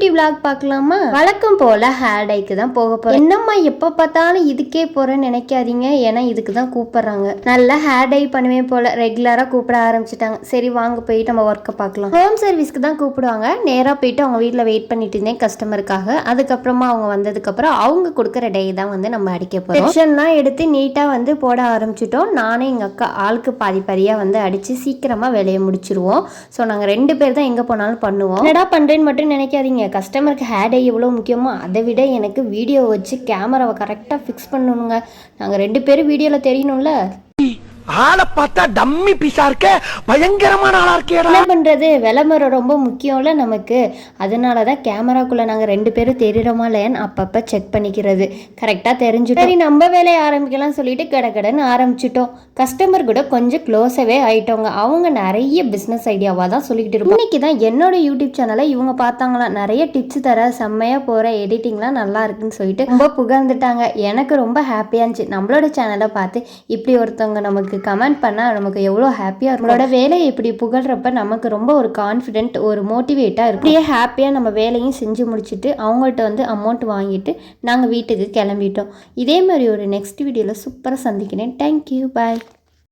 Beauty vlog பார்க்கலாமா? வழக்கம் போல ஹேர் டைக்கு தான் போக போறேன். என்னம்மா எப்ப பார்த்தாலும் இதுக்கே போறேன்னு நினைக்காதீங்க, ஏன்னா இதுக்கு தான் கூப்பிடுறாங்க. நல்லா ஹேர் டை பண்ணுவேன் போல ரெகுலரா கூப்பிட ஆரம்பிச்சிட்டாங்க. சரி வாங்க போயிட்டு நம்ம ஒர்க்கை பார்க்கலாம். ஹோம் சர்வீஸ்க்கு தான் கூப்பிடுவாங்க. நேராக போயிட்டு அவங்க வீட்டில் வெயிட் பண்ணிட்டு இருந்தேன் கஸ்டமருக்காக. அதுக்கப்புறமா அவங்க வந்ததுக்கப்புறம் அவங்க கொடுக்குற டை தான் வந்து நம்ம அடிக்க போகிறோம். செக்ஷன்லாம் எடுத்து நீட்டாக வந்து போட ஆரம்பிச்சிட்டோம். நானே எங்கள் அக்கா ஆளுக்கு பாதி பாதியாக வந்து அடித்து சீக்கிரமாக வேலையை முடிச்சிருவோம். ஸோ நாங்கள் 2 பேர் தான் எங்கே போனாலும் பண்ணுவோம். என்னடா பண்ணுறேன்னு மட்டும் நினைக்காதீங்க. கஸ்டமருக்கு ஹேர் டை எவ்வளோ முக்கியமோ அதை விட எனக்கு வீடியோ வச்சு கேமராவை கரெக்டாக ஃபிக்ஸ் பண்ணணுங்க. நாங்கள் 2 பேரும் வீடியோவில் தெரியணும்ல. ஆளை பார்த்தா டம்மி பீஸா இருக்க, பயங்கரமான ஆளா இருக்கேடா. என்ன பண்றது, விளம்பரம் ரொம்ப முக்கியம்ல நமக்கு. அதனாலதான் கேமராக்குள்ள நாங்க 2 பேரும் தெரியுறோமா இல்லையான்னு அப்பப்ப செக் பண்ணிக்கிறது. கரெக்டா தெரிஞ்சுட்டோம். சரி நம்ம வேலையை ஆரம்பிக்கலாம் சொல்லிட்டு கடகடன்னு ஆரம்பிச்சிட்டோம். கஸ்டமர் கூட கொஞ்சம் க்ளோஸாவே ஆயிட்டோங்க. அவங்க நிறைய பிசினஸ் ஐடியாவா தான் சொல்லிக்கிட்டு இருப்போம். இன்னைக்கு தான் என்னோட யூடியூப் சேனலை இவங்க பார்த்தாங்களாம். நிறைய டிப்ஸ் தர, செம்மையா போற எடிட்டிங்லாம் நல்லா இருக்குன்னு சொல்லிட்டு ரொம்ப புகழ்ந்துட்டாங்க. எனக்கு ரொம்ப ஹாப்பியா இருந்துச்சு. நம்மளோட சேனலை பார்த்து இப்படி ஒருத்தவங்க நமக்கு கமெண்ட் பண்ணால் நமக்கு எவ்வளோ ஹாப்பியாக இருக்கும். நம்மளோட வேலையை இப்படி புகழ்கிறப்ப நமக்கு ரொம்ப ஒரு கான்ஃபிடென்ட், ஒரு மோட்டிவேட்டாக இருக்கும். இப்படியே ஹாப்பியாக நம்ம வேலையும் செஞ்சு முடிச்சுட்டு அவங்கள்ட்ட வந்து அமௌண்ட் வாங்கிட்டு நாங்கள் வீட்டுக்கு கிளம்பிட்டோம். இதே மாதிரி ஒரு நெக்ஸ்ட் வீடியோவில் சூப்பராக சந்திக்கிறேன். தேங்க்யூ, பாய்.